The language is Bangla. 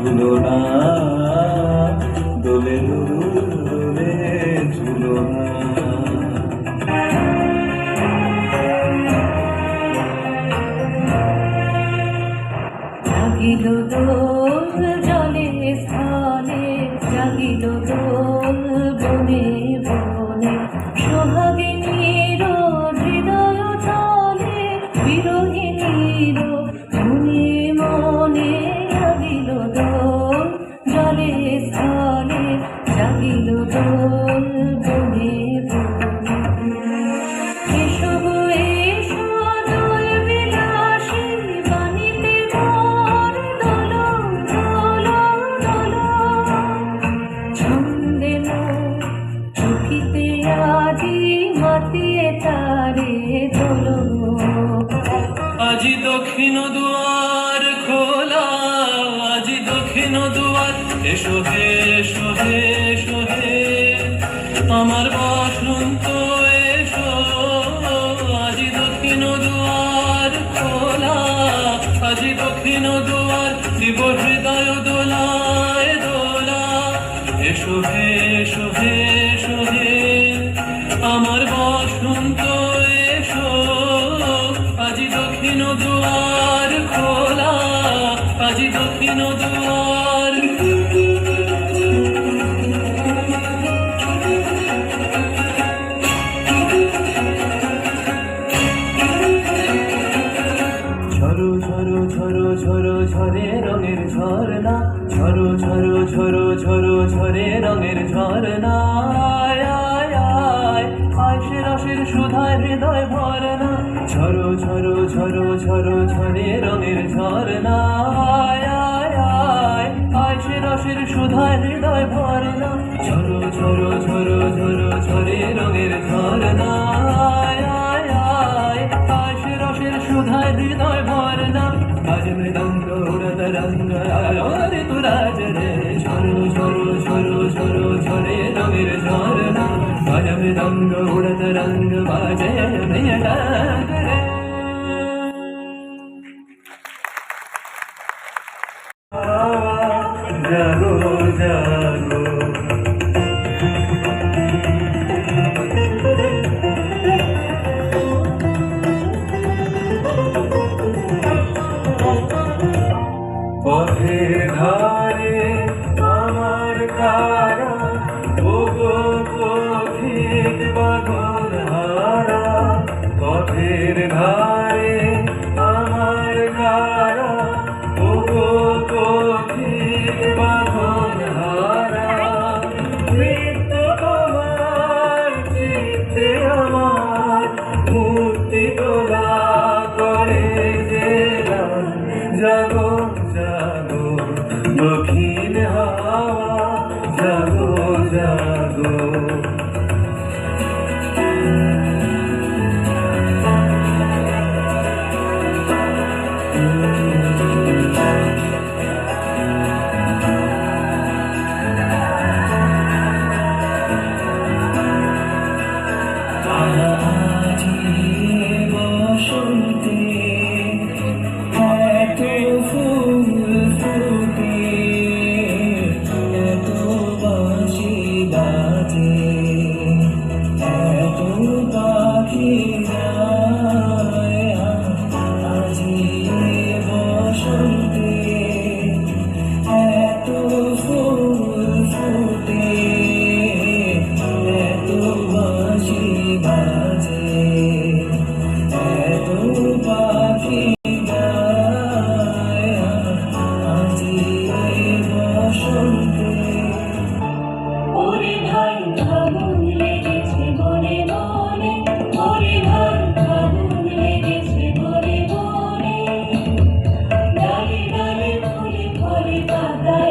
ঝুলো না, দোলে দোলে ঝুলো না। জাগিল দোল জলে স্থলে, জাগিল দোল বনে বনে, সোহাগিনীর হৃদয় তলে, বিরহিণীর মনে মনে। জাগিল দোল জলে স্থলে, জাগিল দোল বনে বনে। এসো গো এসো দোল বিলাসী, বাণীতে মোর দোলো দোলো দোলো। ছন্দে মোর চকিতে আজি, মাতিয়ে তারে দোলো। আজি দক্ষিণ দুয়ার খোলা, আজি দক্ষিণ দুয়ার। এসো হে এসো হে এসো হে আমার বসন্ত এসো। আজি দক্ষিণ দুয়ার খোলা, আজি দক্ষিণ দুয়ার। দিব হৃদয় দোলায় দোলা। এসো হে এসো হে এসো হে আমার বসন্ত এসো। আজি দক্ষিণ দুয়ার খোলা, আজি দক্ষিণ দুয়ার। ঝরো ঝরো ঝরো ঝরো ঝরে রঙের ঝরনা, ঝরো ঝরো ঝরো ঝরো ঝরে রঙের ঝরনা। আয় আয় আয় আয় সে রসের সুধায় হৃদয় ভরনা। ঝরো ঝরো ঝরো ঝরো ঝরে রঙের ঝরনা। আয় আয় আয় আয় সে রসের সুধায় হৃদয় ভরনা। ঝরো ঝরো ঝরো ঝরো ঝরে রঙের ঝরনা। আয় আয় আয় আয় সে রসের সুধায় হৃদয় ভরনা। আজ মৃদঙ্গ উড়ত রঙ্গ আরে তু রাজ রে। ঝরো ঝরো ঝরো ঝরো ঝরে রঙের ঝরনা। আজ মৃদঙ্গ উড়ত রঙ্গ বাজে প্রিয় ডাক রে। জাগো জাগো পথের ধারে আমার কারা, ওগো পথিক বাঁধন হারা। পথের ধারে আমার কারা, ওগো পথিক বাঁধন হারা। নৃত্য তোমার চিত্তে আমার, মূর্তি তোলা করে যে গান। জাগো জাগো দক্ষিণ হাওয়া, জাগো জাগো। আজি বসন্তে এত ফুল ফুটে, এত বাঁশি বাজে, এত পাখি যায়। আজি বসন্তে এত ফুল ফুটে, এত বাঁশি বাজে, এত পাখি যায়। আজি বসন্তে। ওরে ভাই ফাগুন লেগেছে বনে বনে, ওরে ভাই ফাগুন লেগেছে বনে বনে। ডালে ডালে ফুলে ফলে পাতা